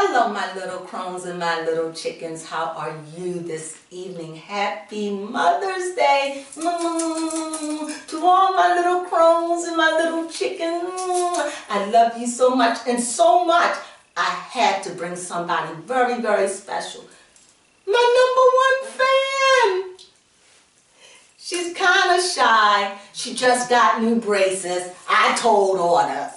Hello, my little crones and my little chickens. How are you this evening? Happy Mother's Day to all my little crones and my little chickens. I love you so much, and so much I had to bring somebody very, very special. My number one fan. She's kind of shy. She just got new braces. I told on her.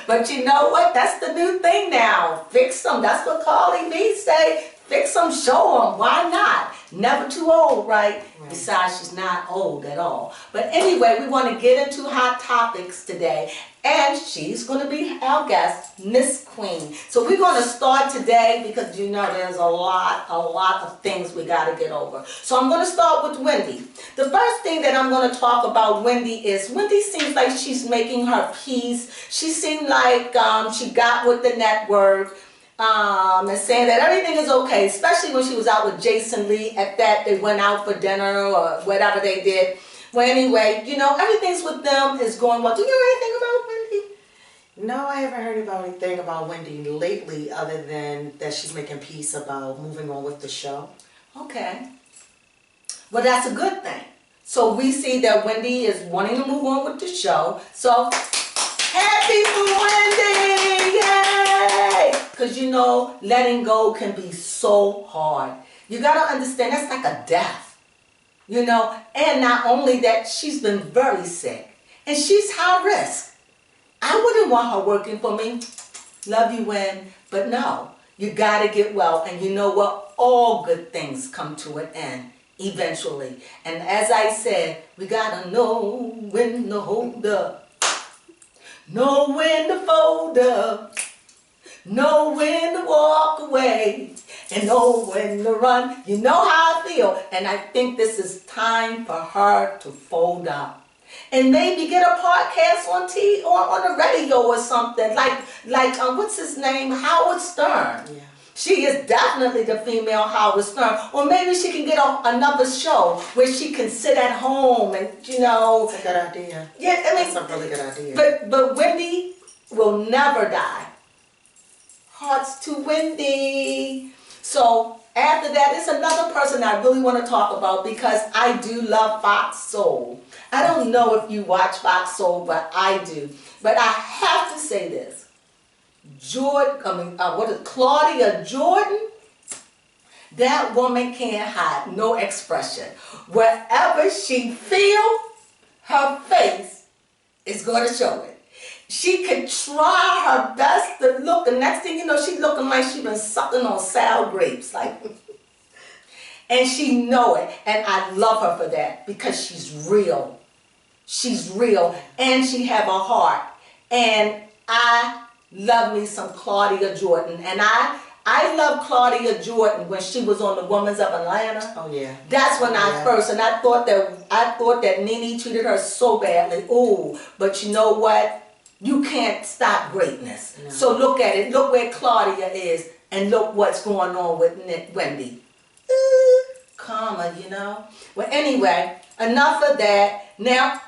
But you know what? That's the new thing now. Fix them. That's what Carly B say. Fix them, show them. Why not? Never too old, right? Besides, she's not old at all. But anyway, we want to get into hot topics today. And she's going to be our guest, Miss Queen. So we're going to start today because you know there's a lot of things we got to get over. So I'm going to start with Wendy. The first thing that I'm going to talk about Wendy is Wendy seems like she's making her peace. She seemed like she got with the network. And saying that everything is okay, especially when she was out with Jason Lee. At that, they went out for dinner or whatever they did. Well, anyway, you know, everything's with them is going well. Do you know anything about Wendy? No, I haven't heard about anything about Wendy lately other than that she's making peace about moving on with the show. Okay. Well, that's a good thing. So we see that Wendy is wanting to move on with the show. So, happy for Wendy! Yay! Because you know, letting go can be so hard. You got to understand, that's like a death. You know, and not only that, she's been very sick. And she's high risk. I wouldn't want her working for me. Love you, Wen. But no, you got to get well. And you know what? All good things come to an end eventually. And as I said, we got to know when to hold up. Know when to fold up. Know when to walk away. And know when to run. You know how I feel. And I think this is time for her to fold up. And maybe get a podcast on TV or on the radio or something. Like what's his name? Howard Stern. Yeah. She is definitely the female Howard Stern. Or maybe she can get another show where she can sit at home and, you know. That's a good idea. Yeah, I mean. That's a really good idea. But Wendy will never die. Hearts to Wendy. So after that, it's another person I really want to talk about because I do love Fox Soul. I don't know if you watch Fox Soul, but I do. But I have to say this. Claudia Jordan? That woman can't hide no expression. Wherever she feels, her face is going to show it. She could try her best to look, and next thing you know, she's looking like she's been sucking on sour grapes. And she know it, and I love her for that because she's real. She's real, and she have a heart. And I love me some Claudia Jordan, and I love Claudia Jordan when she was on the Women's of Atlanta. Oh yeah. That's when I thought that Nene treated her so badly. Ooh, but you know what? You can't stop greatness. No. So look at it. Look where Claudia is, and look what's going on with Wendy. Karma, you know. Well, anyway, enough of that. Now,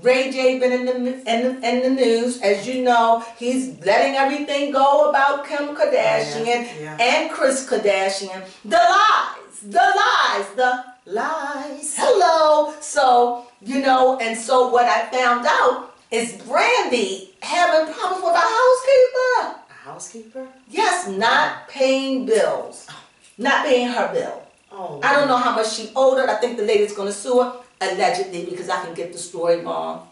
Ray J been in the news, as you know. He's letting everything go about Kim Kardashian and Kris Kardashian. The lies. Hello. So you know, and so what I found out is Brandy having problems with a housekeeper. A housekeeper? Yes, not paying bills. Not paying her bill. Oh. I don't know how much she owed her. I think the lady's going to sue her, allegedly, because I can get the story wrong.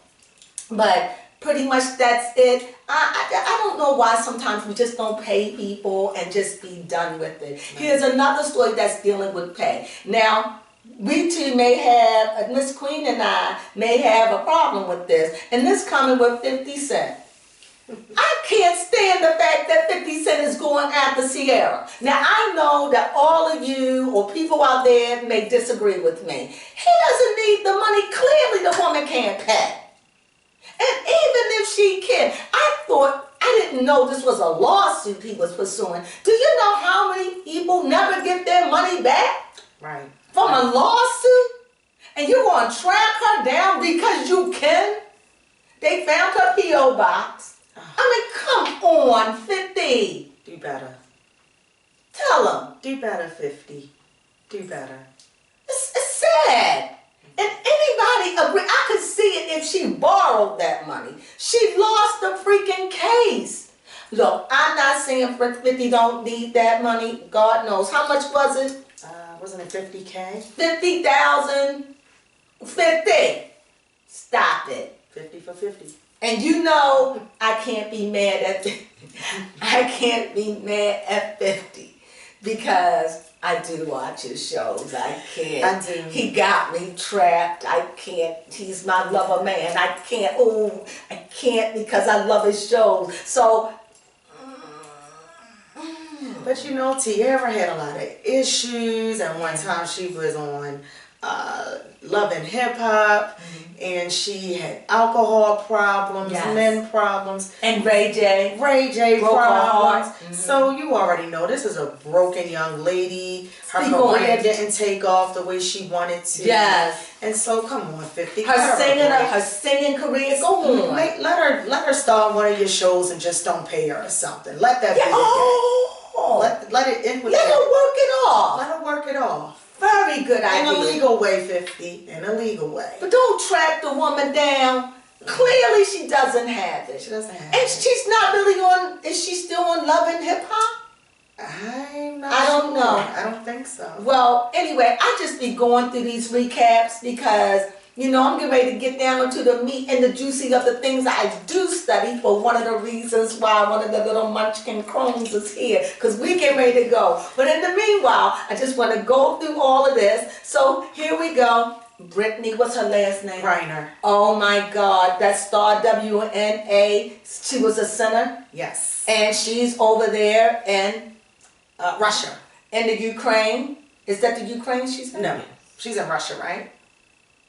But pretty much that's it. I don't know why sometimes we just don't pay people and just be done with it. Here's another story that's dealing with pay. Now, we two may have, Miss Queen and I may have a problem with this. And this coming with 50 Cent. I can't stand the fact that 50 Cent is going after Tiara. Now, I know that all of you or people out there may disagree with me. He doesn't need the money. Clearly, the woman can't pay. And even if she can, I didn't know this was a lawsuit he was pursuing. Do you know how many people never get their money back? Right. From a lawsuit? And you're going to track her down because you can? They found her P.O. box. on, 50. Do better. Tell them. Do better, 50. Do better. It's sad. And anybody agree? I could see it if she borrowed that money. She lost the freaking case. Look, I'm not saying 50 don't need that money. God knows. How much was it? Wasn't it 50K? 50,000. 50. Stop it. 50 for 50. And you know I can't be mad at 50. I can't be mad at 50 because I do watch his shows. I can't. I do. He got me trapped. I can't. He's my lover man. I can't. Oh, I can't because I love his shows. So. But you know, Tiara had a lot of issues, and one time she was on Love and Hip Hop, and she had alcohol problems, men problems, and Ray J broke problems. her heart. So you already know this is a broken young lady. Her career didn't take off the way she wanted to. Yes. And so come on, 50. Her singing career, go on. Let her star on one of your shows and just don't pay her or something. Let that be. Let it end with Let her work it off. Let her work it off. Very good idea. In a legal way, 50. In a legal way. But don't track the woman down. Clearly she doesn't have it. She doesn't have and it. she's not really on, is she still on Love and Hip Hop? I don't know. I don't think so. Well, anyway, I just be going through these recaps because, you know, I'm getting ready to get down into the meat and the juicy of the things I do study for one of the reasons why one of the little munchkin crones is here, because we get ready to go. But in the meanwhile, I just want to go through all of this. So here we go. Brittany, what's her last name? Reiner. Oh my God, that star WNA. She was a sinner. Yes. And she's over there in Russia. In the Ukraine. Is that the Ukraine she's in? No. She's in Russia, right?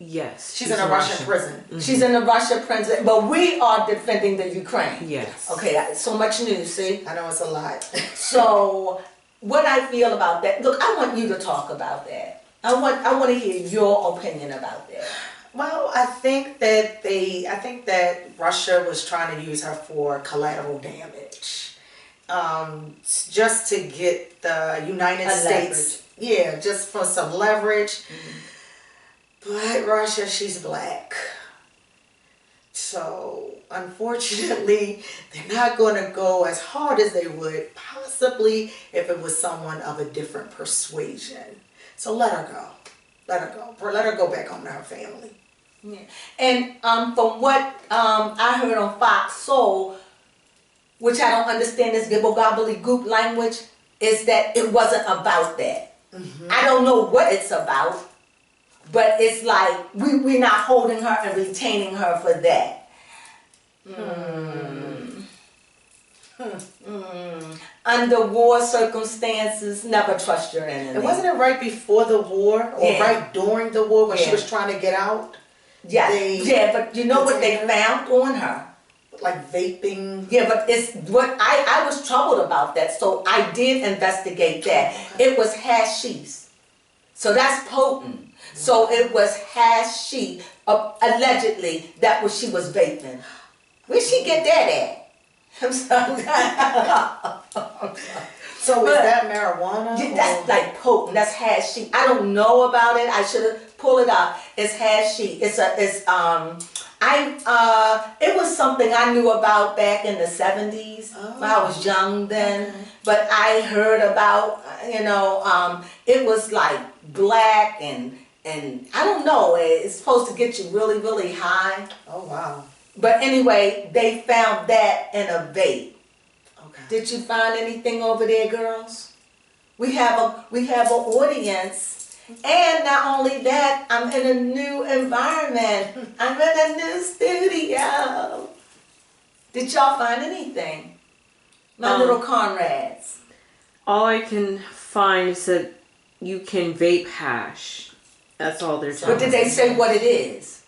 Yes. She's in a Russian prison. Mm-hmm. She's in a Russian prison, but we are defending the Ukraine. Yes. Okay, so much news, see? I know it's a lot. So, what I feel about that, look, I want you to talk about that. I want to hear your opinion about that. Well, I think that Russia was trying to use her for collateral damage. Just to get the United States, just for some leverage. Mm-hmm. But Russia, she's black. So, unfortunately, they're not going to go as hard as they would possibly if it was someone of a different persuasion. So let her go. Let her go. Let her go back home to her family. Yeah. And from what I heard on Fox Soul, which I don't understand this gibble gobbledygook language, is that it wasn't about that. Mm-hmm. I don't know what it's about, but it's like we're not holding her and retaining her for that. Under war circumstances, never trust your enemy. And wasn't it right before the war or right during the war when she was trying to get out? Yeah, but you know what they found on her? Like vaping. Yeah, but it's what I was troubled about that, so I did investigate that. It was hashish, so that's potent. So it was hashish, allegedly. That was she was vaping. Where'd she get that at? I'm sorry. So is that marijuana? Yeah, that's like potent. That's hashish. I don't know about it. I should have pulled it up. It's hashish. It was something I knew about back in the 70s when I was young then. Okay. But I heard about, it was like black and I don't know. It's supposed to get you really, really high. Oh wow. But anyway, they found that in a vape. Okay. Did you find anything over there, girls? We have an audience, and not only that, I'm in a new environment. I'm in a new studio. Did y'all find anything, my little comrades? All I can find is that you can vape hash. That's all they're telling But did they say what it is?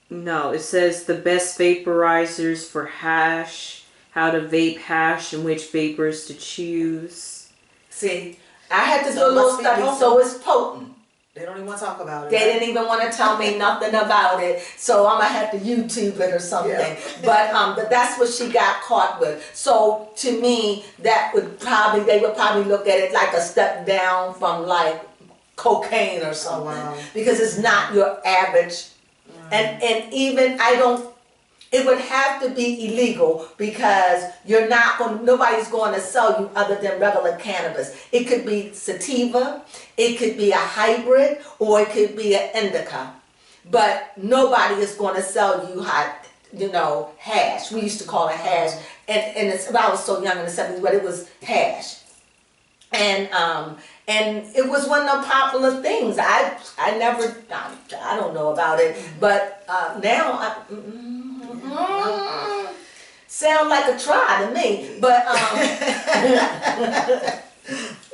No, it says the best vaporizers for hash, how to vape hash, and which vapors to choose. See, I had to do a little study, so it's potent. They don't even want to talk about it. They didn't even want to tell me nothing about it, so I'm gonna have to YouTube it or something. Yeah. But that's what she got caught with. So to me, they would probably look at it like a step down from like cocaine or something, wow. because it's not your average. And even it would have to be illegal, because nobody's going to sell you other than regular cannabis. It could be sativa, it could be a hybrid, or it could be an indica. But nobody is going to sell you hash. We used to call it hash. And I was so young in the 70s, but it was hash. And it was one of the popular things. I don't know about it, but now sound like a try to me, but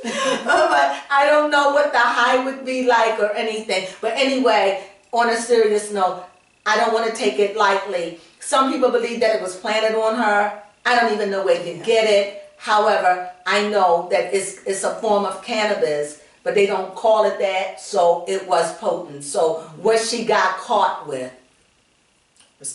but I don't know what the high would be like or anything. But anyway, on a serious note, I don't want to take it lightly. Some people believe that it was planted on her. I don't even know where to get it. However, I know that it's a form of cannabis, but they don't call it that, so it was potent. So what she got caught with was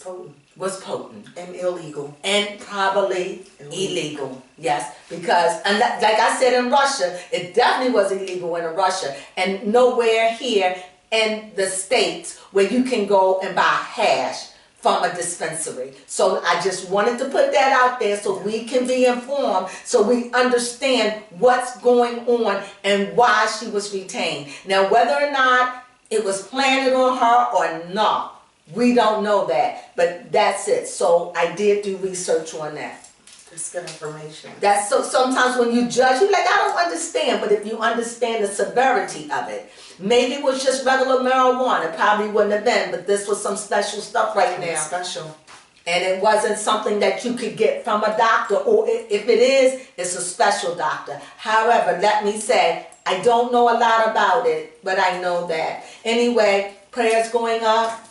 potent. And illegal. And probably illegal. Yes, because, and like I said, in Russia, it definitely was illegal in Russia, and nowhere here in the States where you can go and buy hash from a dispensary. So I just wanted to put that out there so we can be informed, so we understand what's going on and why she was retained. Now, whether or not it was planted on her or not, we don't know that, but that's it. So I did do research on that. That's good information. That's so sometimes when you judge, you're like, I don't understand. But if you understand the severity of it, maybe it was just regular marijuana. It probably wouldn't have been, but this was some special stuff right now. Special. And it wasn't something that you could get from a doctor, or if it is, it's a special doctor. However, let me say, I don't know a lot about it, but I know that. Anyway, prayers going up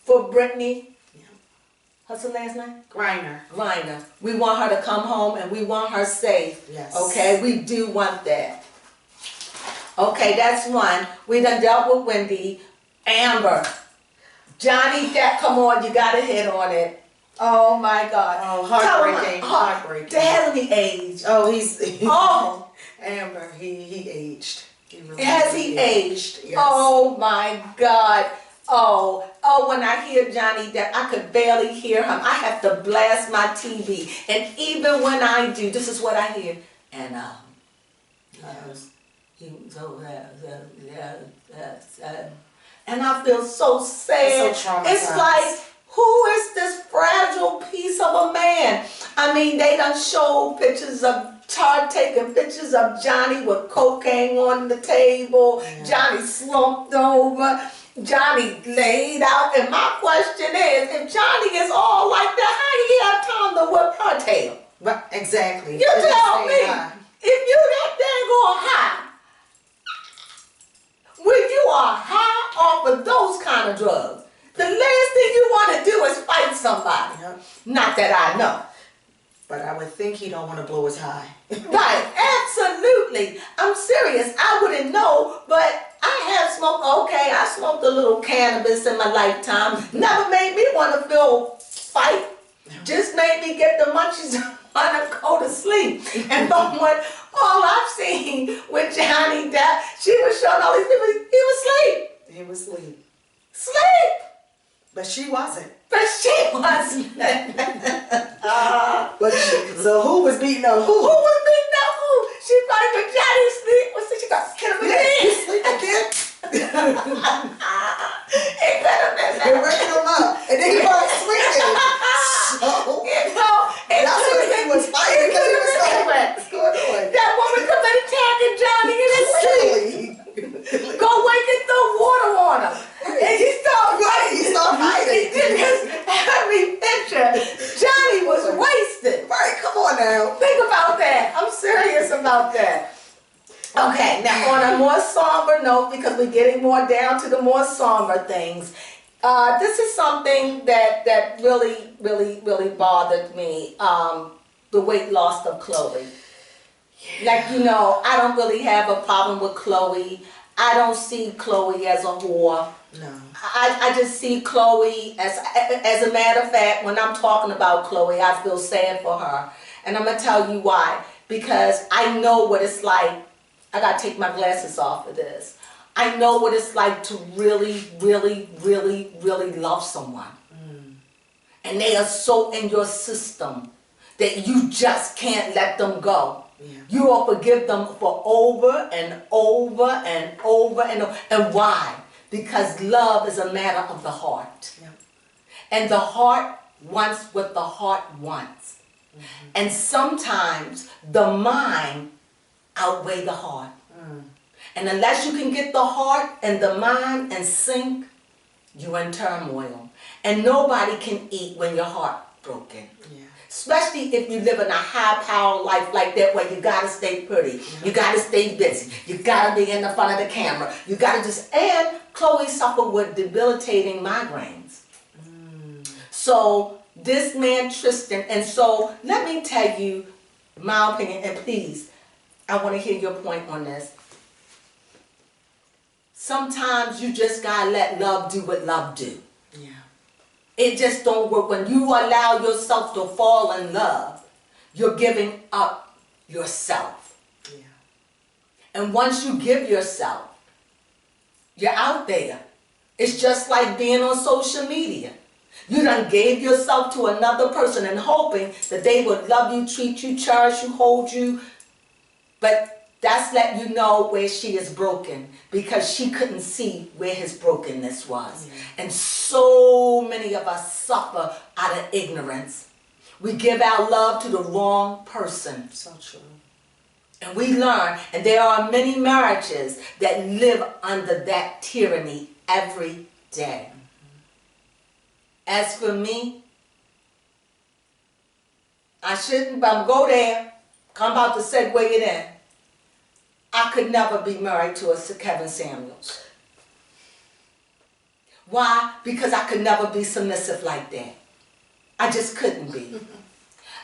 for Brittany. What's her last name? Griner. We want her to come home and we want her safe. Yes. Okay, we do want that. Okay, that's one. We done dealt with Wendy. Amber. Johnny Depp, come on, you got to hit on it. Oh my God. Oh, heartbreaking. Heartbreaking. Hasn't he aged? Oh, he's Oh. Amber, he aged. He really Has he aged? Yes. Oh my God. Oh, when I hear Johnny Depp, I could barely hear him. I have to blast my TV. And even when I do, this is what I hear. And and I feel so sad. So traumatized. It's like, who is this fragile piece of a man? I mean, they done showed pictures of taking pictures of Johnny with cocaine on the table. Yeah. Johnny slumped over. Johnny laid out, and my question is, if Johnny is all like that, how do you have time to whip her tail? But exactly. You tell me, if you that daggone high, when you are high off of those kind of drugs, the last thing you want to do is fight somebody. Yep. Not that I know. But I would think he don't want to blow his high. Right, absolutely. I'm serious. I wouldn't know, but I have smoked, okay, I smoked a little cannabis in my lifetime. Never made me want to fight. Just made me get the munchies and want to go to sleep. And from what all I've seen with Johnny Depp, she was showing all these people, he was asleep. He was asleep. Sleep. But she wasn't. But she wasn't. So who was beating up who? Who was beating up who? She probably when Johnny sleep. What's she got? Hit him in the head. You sleep again? It could have been They're waking him up. And then he was sleeping. So, that's what he was fighting because he was like, what's going on? That woman come in attacking Johnny in his sleep. Go wake and throw water on him. And he started fighting. He started fighting. He did his every picture. Johnny was wasted. Right, come on now. Think about that. I'm serious about that. Okay, now on a more somber note, because we're getting more down to the more somber things, this is something that really bothered me, the weight loss of Khloe. Like, you know, I don't really have a problem with Khloe. I don't see Khloe as a whore. No. I just see Khloe as a matter of fact, when I'm talking about Khloe, I feel sad for her. And I'm going to tell you why. Because I know what it's like. I got to take my glasses off of this. I know what it's like to really, really, really, really love someone. And they are so in your system that you just can't let them go. Yeah. You will forgive them for over and over and over and over. And why? Because love is a matter of the heart. Yeah. And the heart wants what the heart wants. And sometimes the mind outweigh the heart. And unless you can get the heart and the mind in sync, you're in turmoil. And nobody can eat when your heart broken. Yeah. Especially if you live in a high-power life like that where you got to stay pretty. Yeah. You got to stay busy. You got to be in the front of the camera. You got to just... And Khloe suffered with debilitating migraines. So this man, Tristan... And so let me tell you my opinion. And please, I want to hear your point on this. Sometimes you just got to let love do what love do. Yeah. It just don't work. When you allow yourself to fall in love, you're giving up yourself. Yeah. And once you give yourself, you're out there. It's just like being on social media. You done gave yourself to another person and hoping that they would love you, treat you, cherish you, hold you. But that's letting you know where she is broken because she couldn't see where his brokenness was. Yeah. And so many of us suffer out of ignorance. We give our love to the wrong person. So true. And we learn, and there are many marriages that live under that tyranny every day. As for me, I shouldn't, but I'm go there. I'm about to segue it in. I could never be married to a Kevin Samuels. Why? Because I could never be submissive like that. I just couldn't be.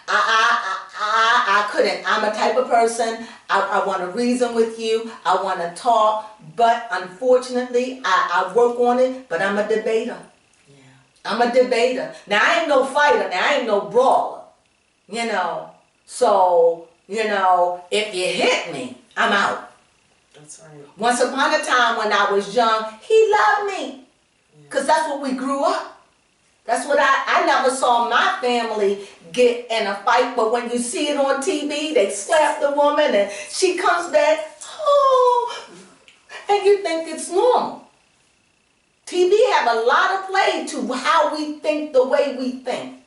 I couldn't. I'm a type of person, I want to reason with you, I want to talk, but unfortunately, I work on it, but I'm a debater. Yeah. I'm a debater. Now, I ain't no fighter, now I ain't no brawler, you know. So, you know, if you hit me, I'm out. That's right. Once upon a time when I was young, he loved me. Because that's what we grew up. That's what I never saw my family get in a fight, but when you see it on TV, they slap the woman and she comes back, oh, and you think it's normal. TV have a lot of play to how we think the way we think.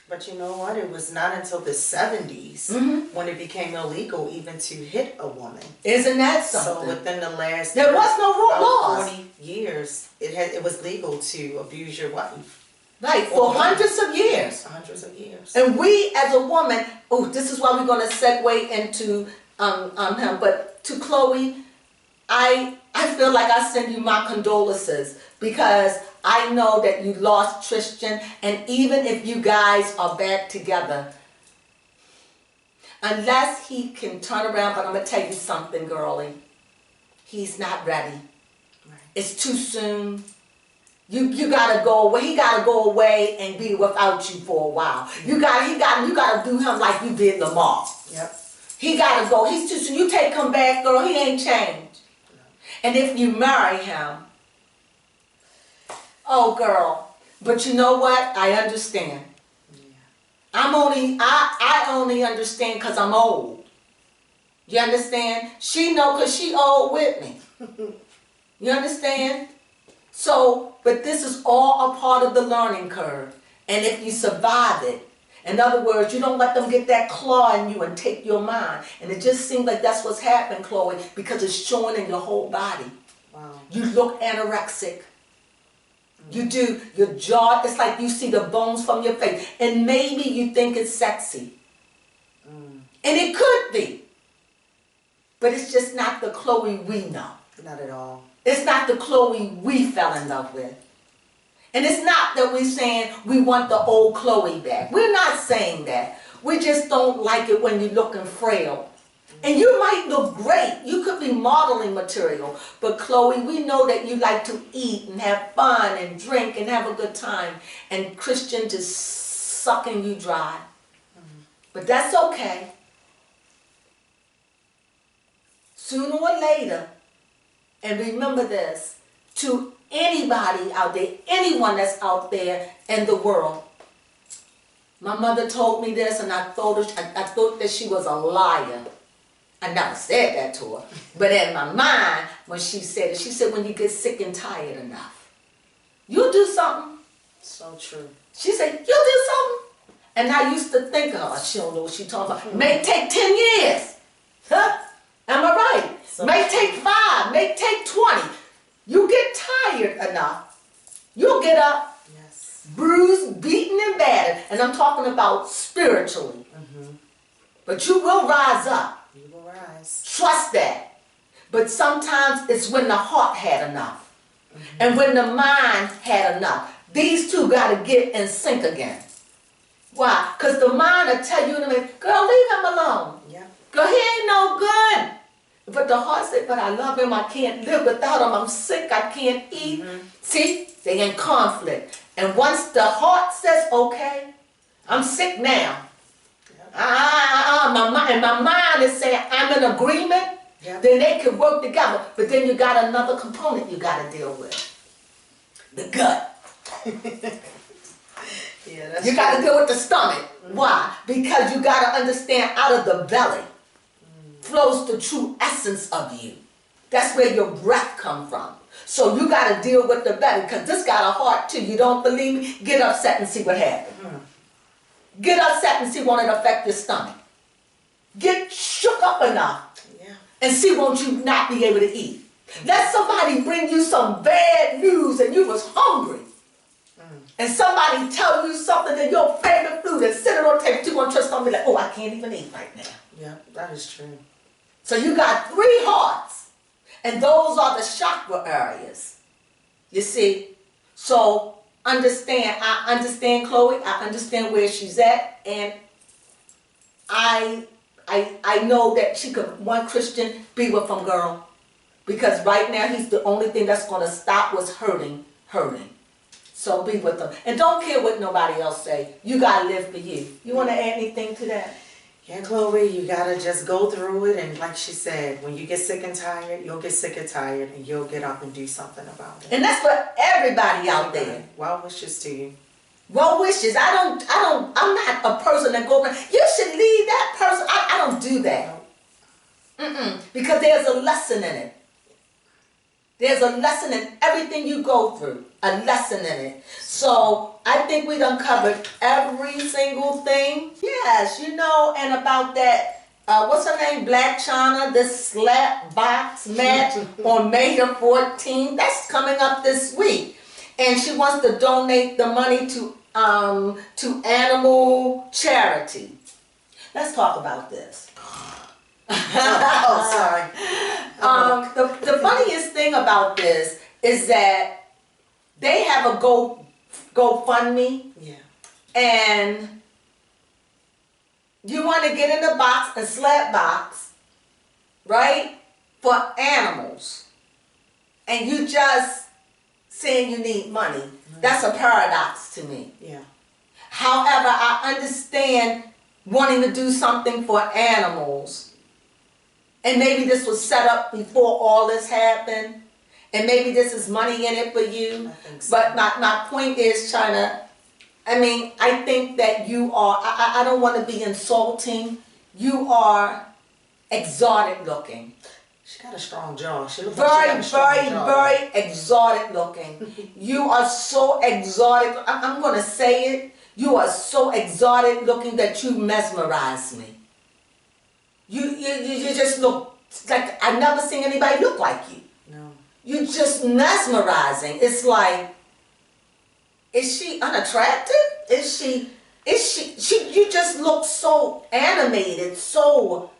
But you know what? It was not until the 70s when it became illegal even to hit a woman. Isn't that something? So within the last there was no laws. 40 years, it was legal to abuse your wife. Right, for hundreds of years. Hundreds of years. And we as a woman, oh, this is why we're going to segue into him. But to Khloe, I feel like I send you my condolences because I know that you lost Tristan, and even if you guys are back together, unless he can turn around, but I'm going to tell you something, girlie, he's not ready. Right. It's too soon. You gotta go away. He gotta go away and be without you for a while. You gotta do him like you did Lamar. Yep. He gotta go. He's too soon. You take him back, girl. He ain't changed. No. And if you marry him, oh girl. But you know what? I understand. Yeah. I only understand because I'm old. You understand? She know because she old with me. You understand? So, but this is all a part of the learning curve. And if you survive it, in other words, you don't let them get that claw in you and take your mind. And it just seems like that's what's happened, Khloe, because it's showing in your whole body. Wow. You look anorexic. You do. Your jaw, it's like you see the bones from your face. And maybe you think it's sexy. And it could be. But it's just not the Khloe we know. Not at all. It's not the Khloe we fell in love with. And it's not that we're saying we want the old Khloe back. We're not saying that. We just don't like it when you're looking frail. And you might look great. You could be modeling material. But Khloe, we know that you like to eat and have fun and drink and have a good time. And Christian just sucking you dry. But that's okay. Sooner or later, and remember this, to anybody out there, anyone that's out there in the world, my mother told me this and I thought that she was a liar. I never said that to her. But in my mind, when she said it, she said, when you get sick and tired enough, you'll do something. So true. She said, you'll do something. And I used to think, oh, she don't know what she's talking about. May take 10 years. Huh? Am I right? So may take 5, may take 20. You get tired enough, you'll get up, yes, bruised, beaten, and battered. And I'm talking about spiritually. But you will rise up. You will rise. Trust that. But sometimes it's when the heart had enough. And when the mind had enough. These two got to get in sync again. Why? Because the mind will tell you in a minute, girl, leave him alone. Yeah. Girl, he ain't no good. But the heart said, but I love him. I can't live without him. I'm sick. I can't eat. See, they in conflict. And once the heart says, okay, I'm sick now. My mind is saying, I'm in agreement. Yep. Then they can work together. But then you got another component you got to deal with. The gut. Yeah, that's You got to deal with the stomach. Why? Because you got to understand out of the belly flows the true essence of you. That's where your breath comes from. So you got to deal with the belly because this got a heart too. You don't believe me? Get upset and see what happens. Get upset and see won't it affect your stomach. Get shook up enough and see won't you not be able to eat. Let somebody bring you some bad news and you was hungry. And somebody tell you something that your favorite food and sit it on the table, you're going to trust somebody like, oh, I can't even eat right now. Yeah, that is true. So you got 3 hearts. And those are the chakra areas. You see? So understand, I understand Khloe, I understand where she's at, and I know that she could, one Christian, be with him, girl. Because right now he's the only thing that's going to stop what's hurting. So be with them. And don't care what nobody else say. You got to live for you. You want to add anything to that? Yeah, Khloe, you got to just go through it. And like she said, when you get sick and tired, you'll get sick and tired and you'll get up and do something about it. And that's for everybody out there. Well wishes to you. Well wishes. I'm not a person that go around, you should leave that person. I don't do that. Because there's a lesson in it. There's a lesson in everything you go through. A lesson in it. So I think we done covered every single thing. Yes, you know, and about that, what's her name? Blac Chyna, this slap box match on May the 14th. That's coming up this week. And she wants to donate the money to animal charity. Let's talk about this. Sorry. The funniest thing about this is that they have a GoFundMe. Yeah. And you want to get in the box, a slap box, right? For animals. And you just saying you need money. That's a paradox to me. Yeah. However, I understand wanting to do something for animals. And maybe this was set up before all this happened. And maybe this is money in it for you. I think so. But my point is, Chyna, I mean, I think that you are, I don't want to be insulting. You are exotic looking. She got a strong jaw. She looks like she got a strong jaw. Very exotic looking. You are so exotic. I'm going to say it. You are so exotic looking that you mesmerize me. You just look like I've never seen anybody look like you. No. You're just mesmerizing. It's like, is she unattractive? Is she, you just look so animated, so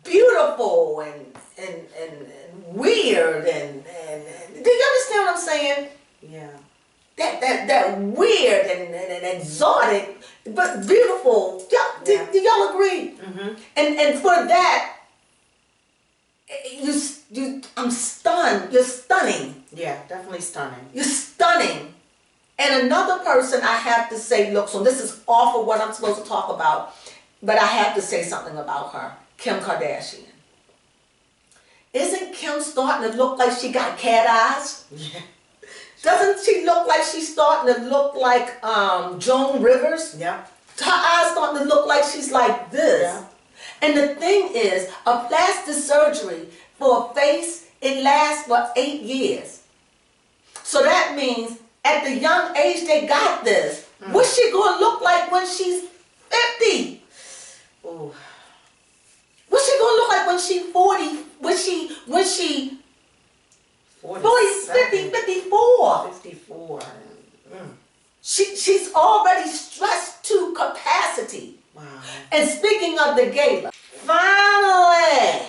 beautiful and weird and do you understand what I'm saying? Yeah. That weird and exotic, but beautiful. Do y'all agree? Mm-hmm. And for that, I'm stunned. You're stunning. Yeah, definitely stunning. You're stunning. And another person I have to say, look, so this is off of what I'm supposed to talk about, but I have to say something about her. Kim Kardashian. Isn't Kim starting to look like she got cat eyes? Yeah. Doesn't she look like she's starting to look like Joan Rivers? Yeah. Her eyes starting to look like she's like this. Yeah. And the thing is, a plastic surgery for a face, it lasts for 8 years. So that means at the young age they got this. What's she gonna look like when she's 50? Ooh. What's she gonna look like when she's 40? When she 50, 54? 54. She's already stressed to capacity. Wow. And speaking of the gala, finally,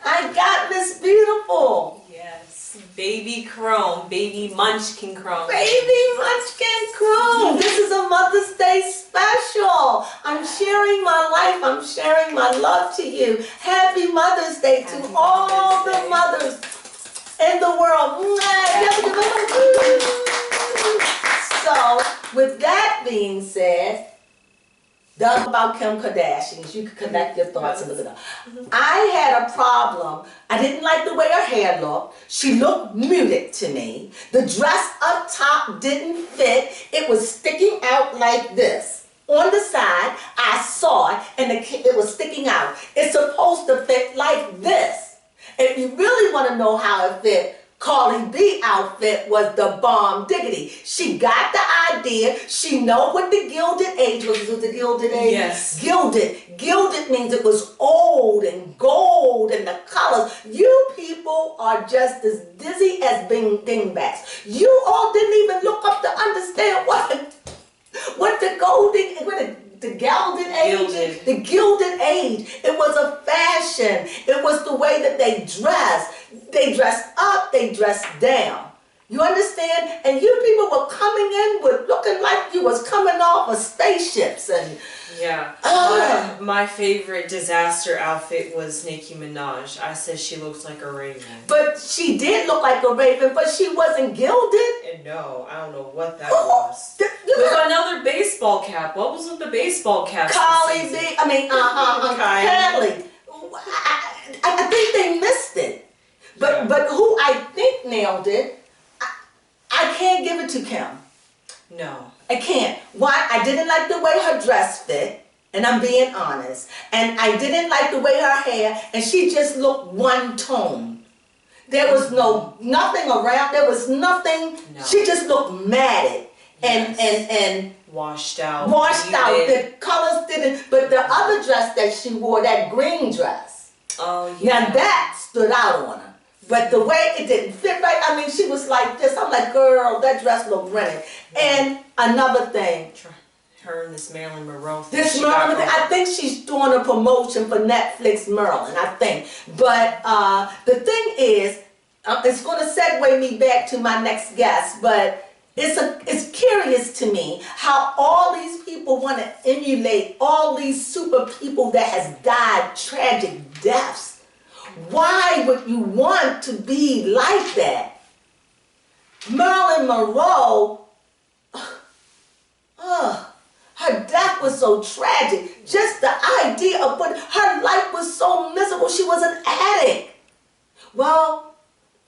I got Miss Beautiful. Yes. Baby Crone. Baby Munchkin Crone. Baby Munchkin Crone. This is a Mother's Day special. I'm sharing my life. I'm sharing my love to you. Happy Mother's Day to Happy all Mother's the Day. mothers in the world. So, with that being said, Doug about Kim Kardashian, you can connect your thoughts a little bit. I had a problem. I didn't like the way her hair looked. She looked muted to me. The dress up top didn't fit. It was sticking out like this. On the side, I saw it, and it was sticking out. It's supposed to fit like this. If you really want to know how it fit, Carly B outfit was the bomb diggity. She got the idea. She know what the Gilded age was. Was it the Gilded age? Yes. Gilded. Gilded means it was old and gold and the colors. You people are just as dizzy as dingbats. You all didn't even look up to understand what the the Gilded age, Gilded. the Gilded age. It was a fashion. It was the way that they dressed. They dressed up, they dressed down. You understand? And you people were coming in with looking like you was coming off of spaceships and Yeah. My favorite disaster outfit was Nicki Minaj. I said she looks like a raven. but she did look like a raven, but she wasn't gilded. And no, I don't know what that was. You With got another baseball cap. What was with the baseball cap? Kylie B. I mean, Kylie. I think they missed it. But who I think nailed it, I can't give it to Kim. No. I can't. Why? I didn't like the way her dress fit, and I'm being honest. And I didn't like the way her hair, and she just looked one tone. There was nothing around. There was nothing. No. She just looked matted Yes. and Washed out. washed out. muted. The colors didn't. But the other dress that she wore, that green dress, Oh, yeah. now that stood out on her. But the way it didn't fit right, I mean, she was like this. I'm like, girl, that dress looked rented. And another thing, Her and this Marilyn Monroe thing. this she got Marilyn, I going. think she's doing a promotion for Netflix Marilyn, I think. But the thing is, it's going to segue me back to my next guest, but it's curious to me how all these people want to emulate all these super people that has died tragic deaths. Why would you want to be like that? Marilyn Monroe, her death was so tragic. Just the idea of her life was so miserable. She was an addict. Well,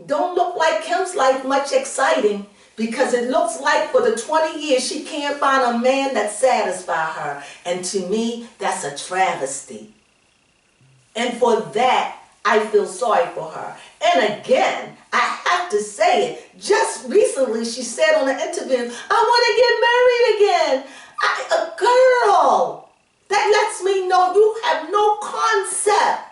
don't look like Kim's life much exciting, because it looks like for the 20 years she can't find a man that satisfies her. And to me, that's a travesty. And for that, I feel sorry for her. And again, I have to say it. Just recently, she said on an interview, I want to get married again. A girl, that lets me know you have no concept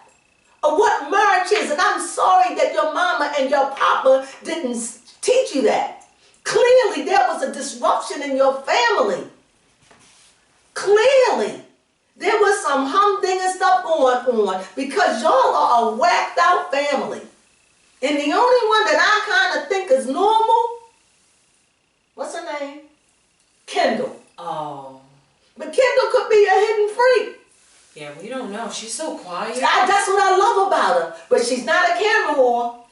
of what marriage is. And I'm sorry that your mama and your papa didn't teach you that. Clearly, there was a disruption in your family. Clearly. There was some humdinger stuff going on, because y'all are a whacked out family. And the only one that I kind of think is normal, what's her name? Kendall. Oh. But Kendall could be a hidden freak. Yeah, we don't know. She's so quiet. That's what I love about her. But she's not a camera whore.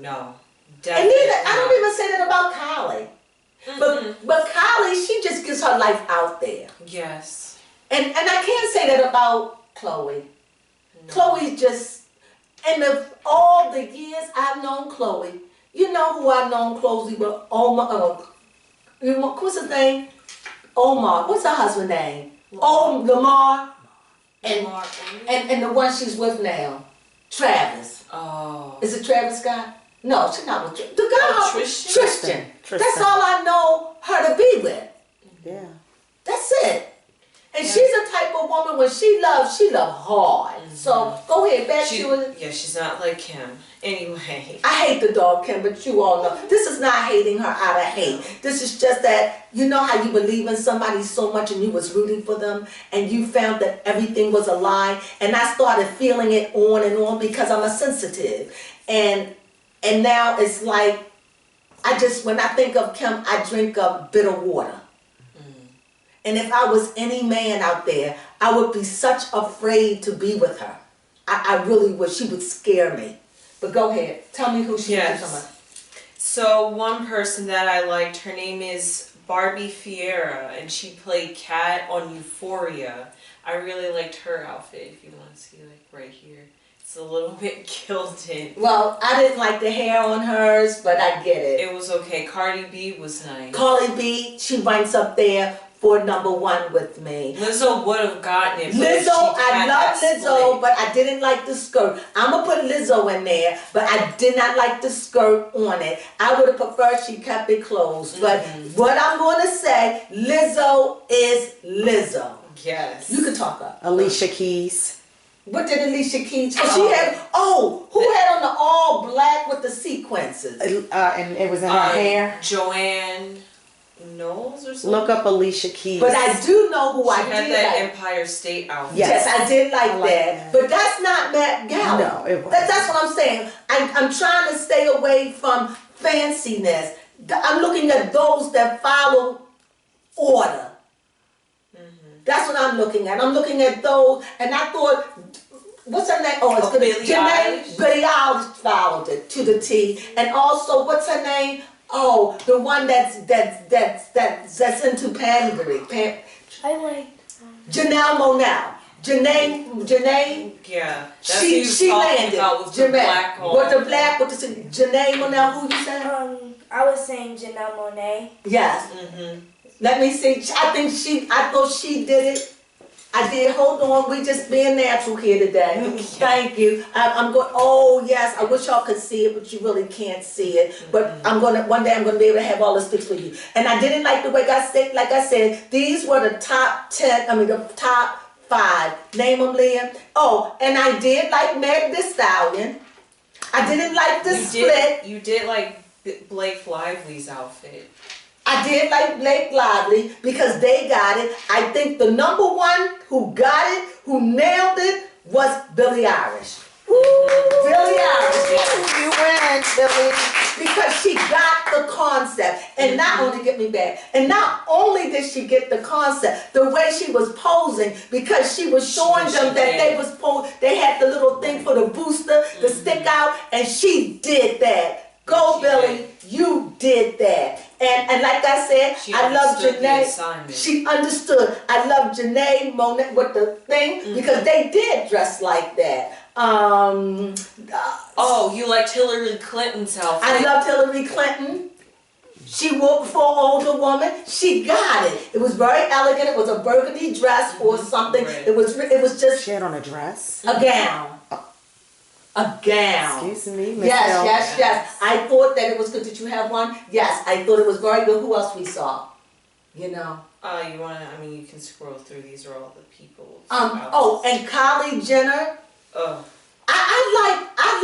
No. And Definitely neither, I don't not. even say that about Kylie. But Kylie, she just gives her life out there. Yes. And I can't say that about Khloe. No. Khloe's just, all the years I've known Khloe, you know who I've known closely with Omar, what's his name? Omar, what's her husband's name? Lamar. And the one she's with now, Travis. Oh. Is it Travis Scott? No, she's not with the guy. Tristan. That's all I know her to be with. Yeah. That's it. And she's a type of woman when she loves hard. So go ahead, back to it. Yeah, she's not like Kim. Anyway. I hate the dog, Kim, but you all know. This is not hating her out of hate. This is just that, you know how you believe in somebody so much and you was rooting for them and you found that everything was a lie. And I started feeling it on and on because I'm a sensitive. And now it's like, when I think of Kim, I drink of bitter water. And if I was any man out there, I would be such afraid to be with her. I really would. She would scare me. But go ahead. Tell me who she is. So one person that I liked, her name is Barbie Fiera, and she played Kat on Euphoria. I really liked her outfit, if you want to see, like, right here. It's a little bit gilded. Well, I didn't like the hair on hers, but I get it. It was okay. Cardi B was nice. Cardi B, she ranks up there for #1 with me. Lizzo would have gotten it. Lizzo, I love Lizzo, but I didn't like the skirt. I'm going to put Lizzo in there, but I did not like the skirt on it. I would have preferred she kept it closed. But what I'm going to say, Lizzo is Lizzo. Yes. You can talk up. Alicia Keys. What did Alicia Keys? Who had on the all black with the sequences? And it was in her hair. Joanne Knowles or something? Look up Alicia Keys. But I do know who she I had did that like. Empire State outfit. Yes, I did like that. But that's not Met Gala. No, it wasn't. That's what I'm saying. I'm trying to stay away from fanciness. I'm looking at those that follow order. That's what I'm looking at. I'm looking at those, and I thought, what's her name? Oh, it's Billie Eilish. Billie Eilish followed it to the T. And also, what's her name? Oh, the one that's into pandering. I like Janelle Monáe. Janae. Yeah. That's who you She talking landed. about with the black one. With the black, with the Janae Monáe. Who you said? I was saying Janelle Monáe. Yes. Let me see. I thought she did it. I did. Hold on. We just being natural here today. Thank you. I'm going. Oh yes. I wish y'all could see it, but you really can't see it. But one day I'm gonna be able to have all this fixed for you. And I didn't like the way like I said, these were the top 10. I mean the top 5. Name them, Leah. Oh, and I did like Meg Thee Stallion. I didn't like the split. You did like Blake Lively's outfit. I did like Blake Lively because they got it. I think the #1 who got it, who nailed it, was Billie Eilish. Billie Eilish. You win, Billie. Because she got the concept. And not only did she get the concept, the way she was posing, because she was showing them that they had the little thing for the booster to stick out, and she did that. Go, Billie, you did that. And like I said, I love Janae. She understood. I love Janae Monáe with the thing because they did dress like that. You liked Hillary Clinton's outfit. I loved Hillary Clinton. She wore for an older woman. She got it. It was very elegant. It was a burgundy dress or something. Right. It was just. She had on a dress. A gown. A gown. Excuse me, Miss Yes. I thought that it was good. Did you have one? Yes, I thought it was very good. Who else we saw? You know. You can scroll through. These are all the people. And Kylie Jenner. I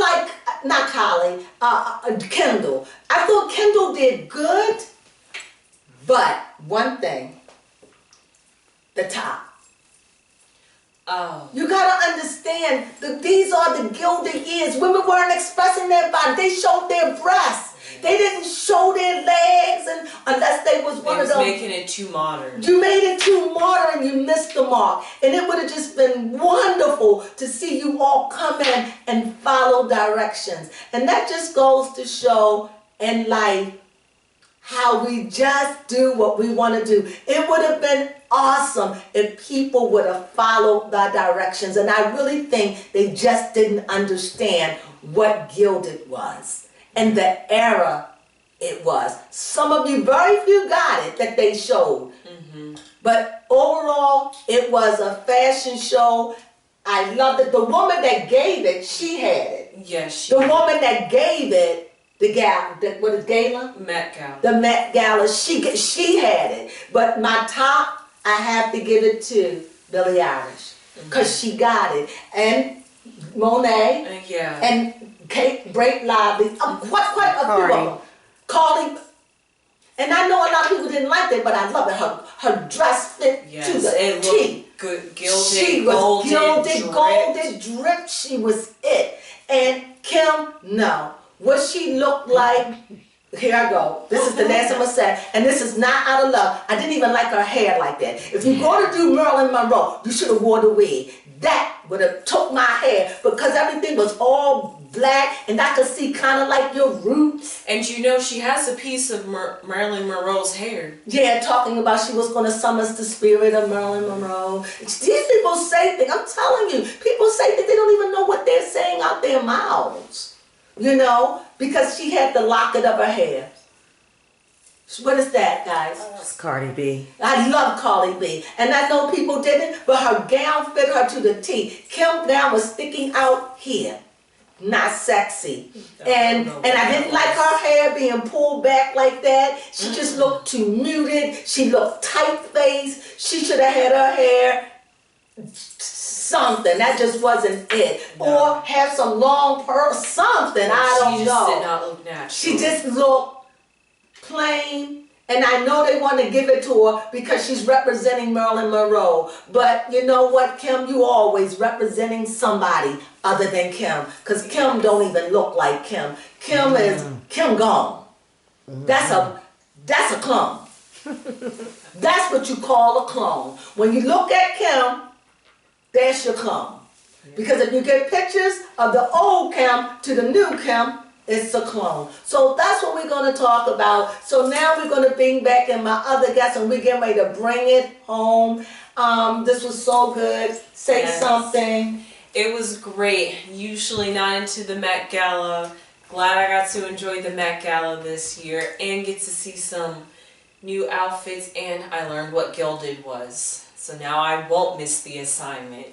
like not Kylie. Kendall. I thought Kendall did good, but one thing. The top. Oh. You gotta understand that these are the Gilded years. Women weren't expressing their body. They showed their breasts. They didn't show their legs, and unless they was one of those. Making it too modern. You made it too modern, you missed the mark. And it would have just been wonderful to see you all come in and follow directions. And that just goes to show in life how we just do what we want to do. It would have been awesome if people would have followed the directions. And I really think they just didn't understand what Gilded was and the era it was. Some of you, very few got it that they showed. But overall, it was a fashion show. I loved it. The woman that gave it, she had it. Yes, The woman that gave it, the gala, what is gala? Met Gala. The Met Gala, she had it. But my top, I have to give it to Billie Eilish, because she got it. And Monet, Yeah. and Kate Break Lively, quite a few of them. Carly, and I know a lot of people didn't like that, but I love it. Her dress fit to the it T. looked good. Gilded, She was golden, golden drip. She was it. And Kim, no. What she looked like, here I go. This is the last I'm gonna say, and this is not out of love. I didn't even like her hair like that. If you're going to do Marilyn Monroe, you should have wore the wig. That would have took my hair, because everything was all black, and I could see kind of like your roots. And you know, she has a piece of Marilyn Monroe's hair. Yeah, talking about she was going to summon the spirit of Marilyn Monroe. These people say things, I'm telling you, people say that they don't even know what they're saying out their mouths. You know, because she had the locket of her hair. What is that, guys? It's Cardi B. I love Cardi B. And I know people didn't, but her gown fit her to the T. Kim's gown was sticking out here. Not sexy. And I didn't like her hair being pulled back like that. She just looked too muted. She looked tight-faced. She should have had her hair something. That just wasn't it. Or have some long pearls, something. I don't know. She just did not look natural. She just looked plain. And I know they want to give it to her because she's representing Marilyn Monroe. But you know what, Kim? You always representing somebody other than Kim. Because Kim don't even look like Kim. Kim is Kim gone. That's a clone. That's what you call a clone. When you look at Kim, that's your clone. Because if you get pictures of the old Kim to the new Kim, it's a clone. So that's what we're going to talk about. So now we're going to bring back in my other guests, and we're getting ready to bring it home. This was so good. Say something. It was great. Usually not into the Met Gala. Glad I got to enjoy the Met Gala this year and get to see some new outfits, and I learned what Gilded was. So now I won't miss the assignment.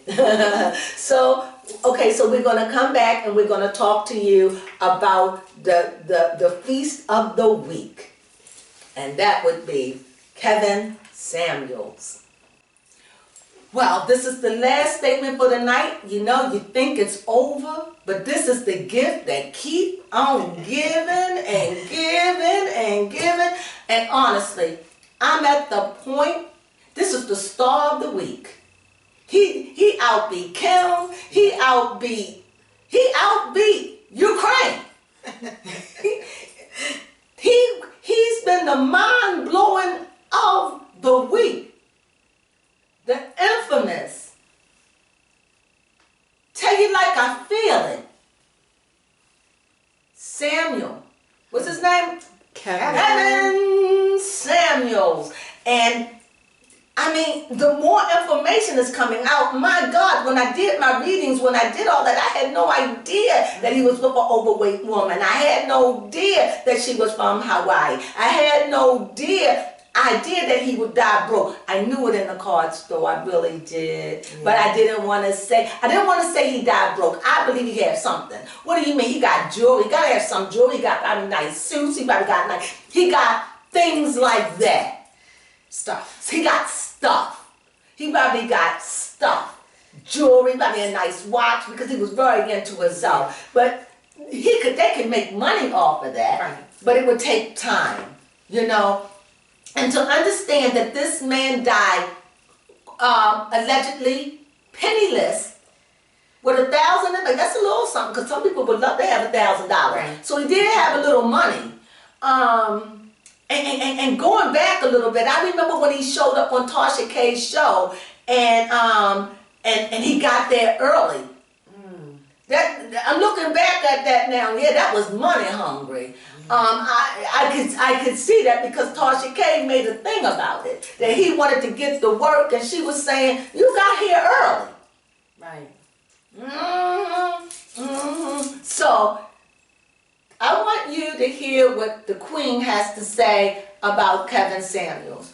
So we're going to come back and we're going to talk to you about the feast of the week. And that would be Kevin Samuels. Well, this is the last statement for the night. You know, you think it's over, but this is the gift that keep on giving and giving and giving. And honestly, I'm at the point. This is the star of the week. He outbeat Kim. He outbeat Ukraine. He's been the mind-blowing of the week. The infamous. Tell you like I feel it. Samuel. What's his name? Kevin Samuels. And I mean, the more information is coming out. My God, when I did my readings, when I did all that, I had no idea that he was with an overweight woman. I had no idea that she was from Hawaii. I had no idea that he would die broke. I knew it in the cards, though. I really did. Yeah. But I didn't want to say he died broke. I believe he had something. What do you mean? He got jewelry. He got to have some jewelry. He got probably nice suits. He got things like that. Stuff. He got stuff. He probably got stuff. Jewelry, probably a nice watch, because he was very into himself. But they could make money off of that. Right. But it would take time, you know. And to understand that this man died allegedly penniless with $1,000, that's a little something, because some people would love to have $1,000. Right. So he did have a little money. And going back a little bit, I remember when he showed up on Tasha K's show, and he got there early. That I'm looking back at that now. Yeah, that was money hungry. I could see that because Tasha K made a thing about it, that he wanted to get to work, and she was saying, "You got here early." Right. So I want you to hear what the Queen has to say about Kevin Samuels.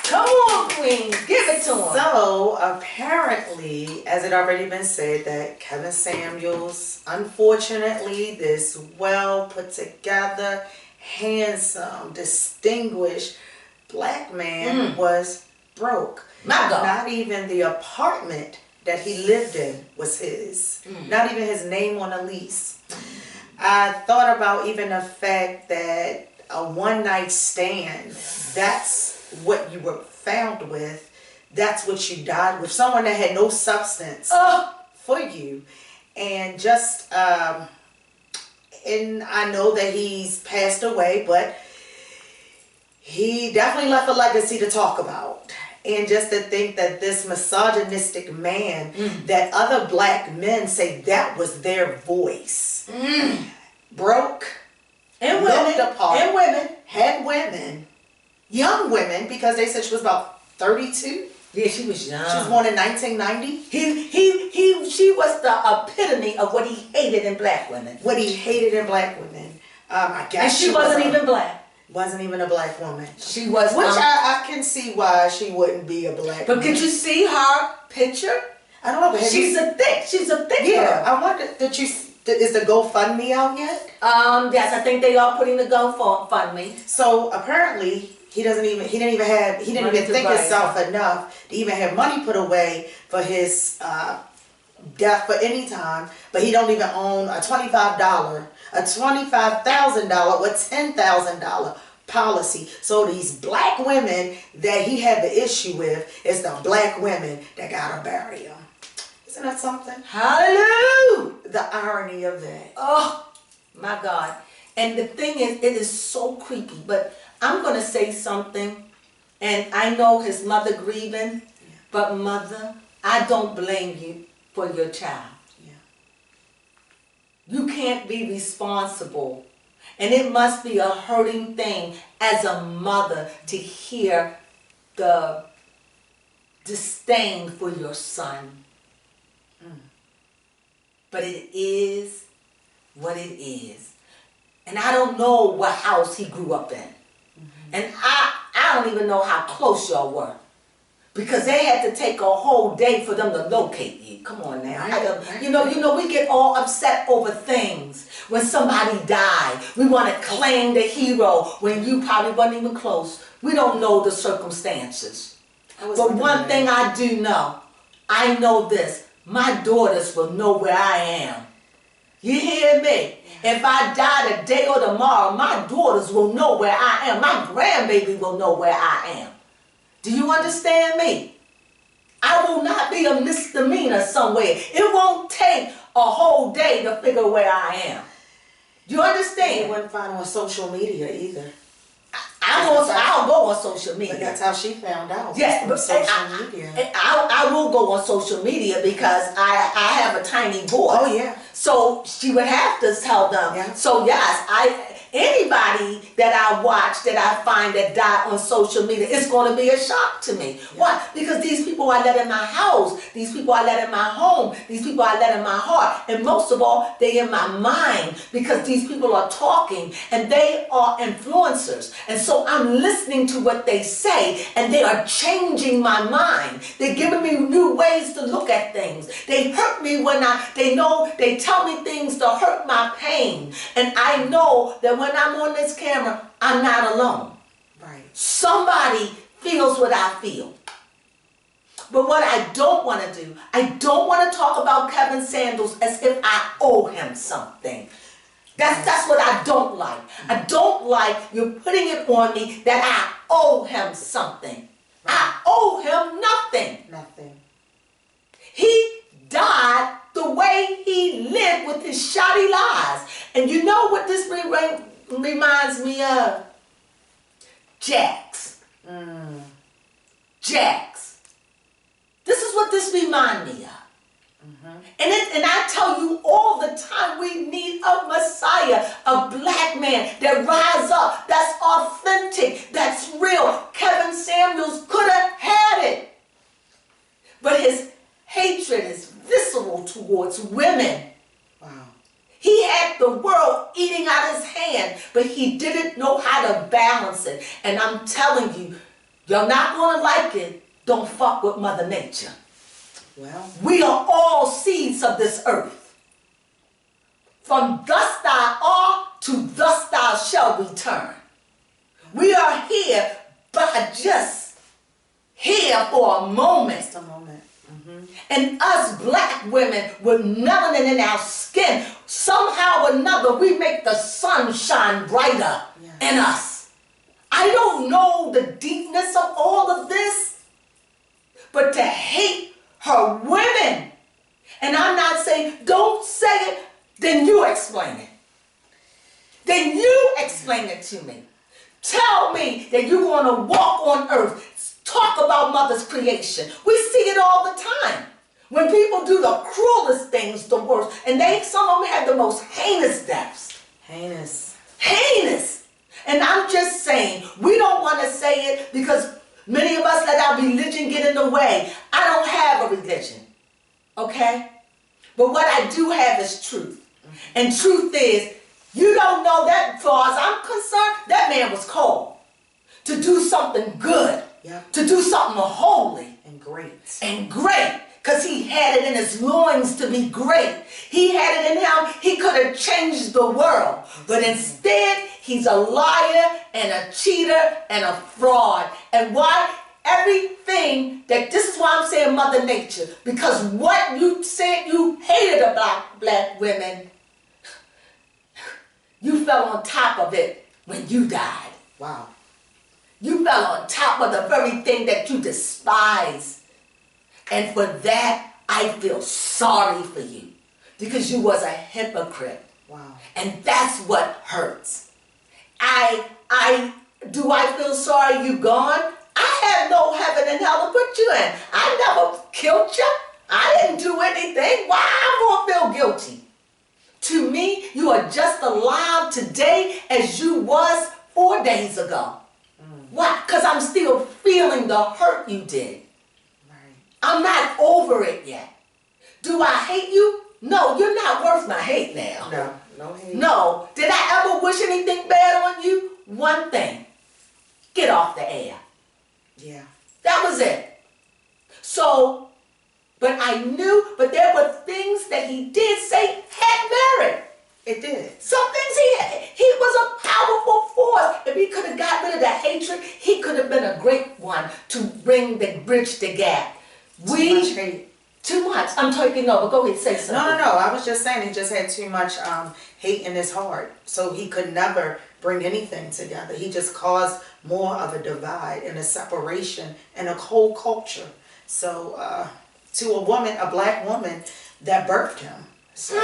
Come on, Queen, give it to him. So apparently, as it already been said, that Kevin Samuels, unfortunately, this well put together, handsome, distinguished black man was broke. My God. Not even the apartment that he lived in was his. Not even his name on a lease. I thought about even the fact that a one-night stand, that's what you were found with, that's what you died with. Someone that had no substance for you. And just, and I know that he's passed away, but he definitely left a legacy to talk about. And just to think that this misogynistic man, that other black men say that was their voice. Broke, And looked women, apart, and women. had women, young women, because they said she was about 32. Yeah, she was young. She was born in 1990. She was the epitome of what he hated in black women. What he hated in black women. I guess And she wasn't even black. Wasn't even a black woman. She was, Which I can see why she wouldn't be a black but woman. could you see her picture? I don't know, but She's a thick yeah, girl. I wonder, is the GoFundMe out yet? Yes, I think they are putting the GoFundMe. So apparently he didn't even think himself enough to even have money put away for his death for any time, but he don't even own a $25,000 or $10,000 policy. So these black women that he had the issue with is the black women that gotta bury him. Isn't that something? Hallelujah! The irony of that. Oh, my God. And the thing is, it is so creepy, but I'm going to say something, and I know his mother grieving, but mother, I don't blame you for your child. Yeah. You can't be responsible. And it must be a hurting thing as a mother to hear the disdain for your son. But it is what it is. And I don't know what house he grew up in. And I don't even know how close y'all were. Because they had to take a whole day for them to locate you. Come on now. You know, we get all upset over things. When somebody died, we want to claim the hero when you probably wasn't even close. We don't know the circumstances. But one thing I do know, I know this. My daughters will know where I am. You hear me? If I die today or tomorrow, my daughters will know where I am. My grandbaby will know where I am. Do you understand me? I will not be a misdemeanor somewhere. It won't take a whole day to figure where I am. Do you understand? You wouldn't find on social media either. I'll go on social media. But that's how she found out. Yes, but social media. I will go on social media because I have a tiny voice. Oh yeah. So she would have to tell them. Yeah. So yes, anybody that I watch that I find that died on social media, it's going to be a shock to me. Yeah. Why? Because these people I let in my house, these people I let in my home, these people I let in my heart, and most of all, they in my mind because these people are talking and they are influencers. And so I'm listening to what they say and they are changing my mind. They're giving me new ways to look at things. They hurt me when they tell me things to hurt my pain. And I know that when I'm on this camera, I'm not alone. Right. Somebody feels what I feel. But what I don't want to do, I don't want to talk about Kevin Samuels as if I owe him something. That's what I don't like. I don't like you putting it on me that I owe him something. I owe him nothing. Nothing. He died the way he lived with his shoddy lies. And you know what this reminds me of Jax. Jax. This is what this reminds me of. And I tell you all the time, we need a Messiah, a black man that rise up, that's authentic, that's real. Kevin Samuels could have had it. But his hatred is visceral towards women. Wow. He had the world eating out his hand, but he didn't know how to balance it. And I'm telling you, you're not going to like it. Don't fuck with Mother Nature. Well, we are all seeds of this earth. From dust thou art, to dust thou shall return. We are here, but just here for a moment. just a moment. And us black women with melanin in our skin, somehow or another, we make the sun shine brighter in us. I don't know the deepness of all of this, but to hate her women, and I'm not saying, don't say it, then you explain it. Then you explain it to me. Tell me that you're going to walk on earth, talk about mother's creation. We see it all the time. When people do the cruelest things, the worst, and some of them have the most heinous deaths. Heinous. Heinous. And I'm just saying, we don't want to say it because many of us let our religion get in the way. I don't have a religion, okay? But what I do have is truth. And truth is, you don't know that, as far as I'm concerned, that man was called to do something good, to do something holy. And great. And great, because he had it in his loins to be great. He had it in him, he could have changed the world. But instead, he's a liar and a cheater and a fraud. And why? Everything this is why I'm saying Mother Nature. Because what you said you hated about black women, you fell on top of it when you died. Wow. You fell on top of the very thing that you despise. And for that, I feel sorry for you. Because you was a hypocrite. Wow. And that's what hurts. Do I feel sorry you gone? I have no heaven and hell to put you in. I never killed you. I didn't do anything. Why I'm gonna feel guilty? To me, you are just alive today as you was 4 days ago. Why? Because I'm still feeling the hurt you did. Right. I'm not over it yet. Do I hate you? No, you're not worth my hate now. No, no hate. No. Did I ever wish anything bad on you? One thing. Get off the air. Yeah. That was it. So, but but there were things that he did say had merit. It did. Some things he was a powerful force. If he could have got rid of the hatred, he could have been a great one to bridge the gap. Too much hate. Too much. I'm taking over. Go ahead, say something. No. I was just saying he just had too much hate in his heart. So he could never bring anything together. He just caused more of a divide and a separation and a whole culture. So to a woman, a black woman that birthed him. So,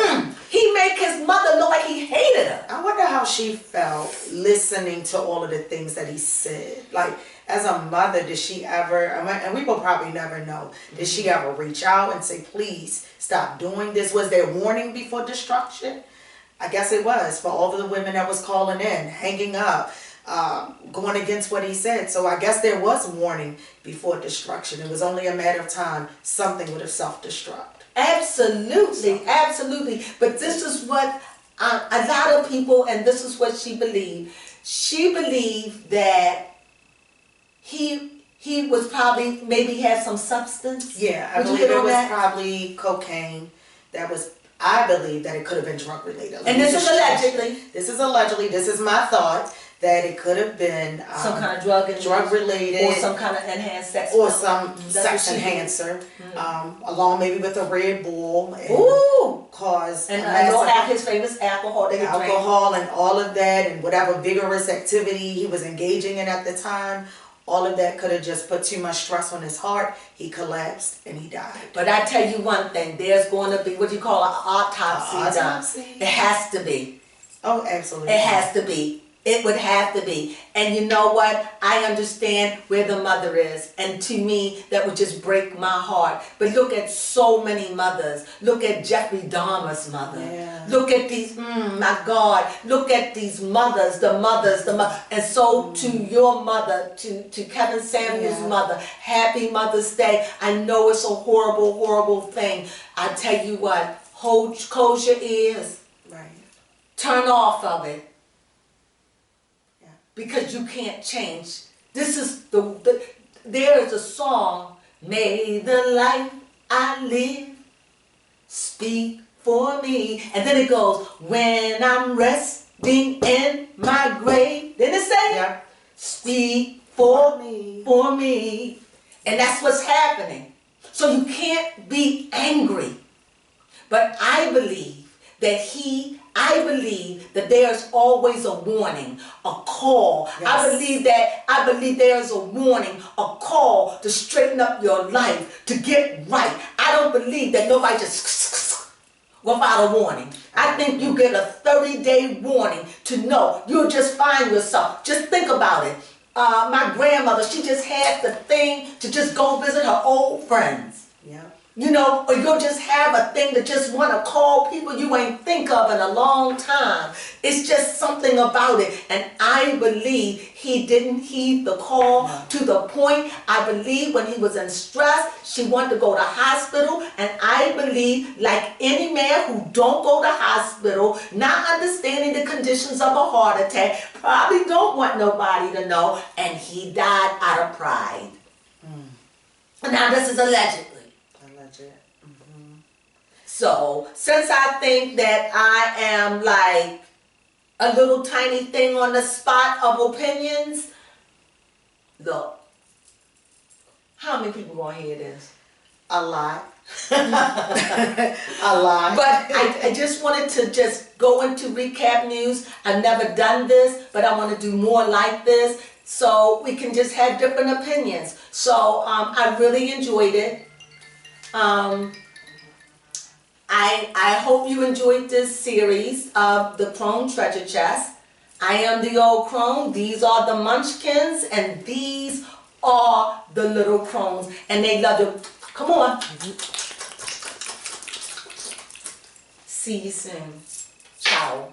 he made his mother look like he hated her. I wonder how she felt listening to all of the things that he said. Like, as a mother, did she ever, and we will probably never know, did she ever reach out and say, please stop doing this? Was there warning before destruction? I guess it was for all of the women that was calling in, hanging up, going against what he said. So I guess there was warning before destruction. It was only a matter of time something would have self-destruct. Absolutely, absolutely. But this is what a lot of people, and this is what she believed. She believed that he was probably, maybe had some substance. Yeah, I believe it was probably cocaine. That was, I believe that it could have been drug related. And this is allegedly. This is allegedly. This is my thought. That it could have been some kind of drug related, or some kind of enhanced sex, or some sex enhancer, along maybe with a Red Bull, and cause and his famous alcohol that he drank. And all of that, and whatever vigorous activity he was engaging in at the time. All of that could have just put too much stress on his heart. He collapsed and he died. But I tell you one thing, there's going to be what you call an autopsy done. It has to be. Oh, absolutely. It has to be. It would have to be. And you know what? I understand where the mother is. And to me, that would just break my heart. But look at so many mothers. Look at Jeffrey Dahmer's mother. Yeah. Look at these, my God. Look at these mothers, the mothers. And so to your mother, to Kevin Samuel's mother, happy Mother's Day. I know it's a horrible, horrible thing. I tell you what, close your ears. Right. Turn off of it. Because you can't change. This is there is a song, may the life I live speak for me. And then it goes, when I'm resting in my grave. Didn't it say? Yeah. Speak for me. And that's what's happening. So you can't be angry. But I believe that there's always a warning, a call. Yes. I believe there's a warning, a call to straighten up your life, to get right. I don't believe that nobody just without a warning. I think you get a 30-day warning to know you'll just find yourself. Just think about it. My grandmother, she just had the thing to just go visit her old friends. Yeah. You know, or you'll just have a thing to just want to call people you ain't think of in a long time. It's just something about it. And I believe he didn't heed the call to the point. I believe when he was in stress, she wanted to go to hospital. And I believe, like any man who don't go to hospital, not understanding the conditions of a heart attack, probably don't want nobody to know. And he died out of pride. Now this is allegedly. So, since I think that I am like a little tiny thing on the spot of opinions, look, how many people gonna hear this? A lot. A lot. But I just wanted to just go into recap news. I've never done this, but I want to do more like this so we can just have different opinions. So, I really enjoyed it. I hope you enjoyed this series of the Crone Treasure Chest. I am the old crone. These are the munchkins, and these are the little crones. And they love you. Come on. See you soon. Ciao.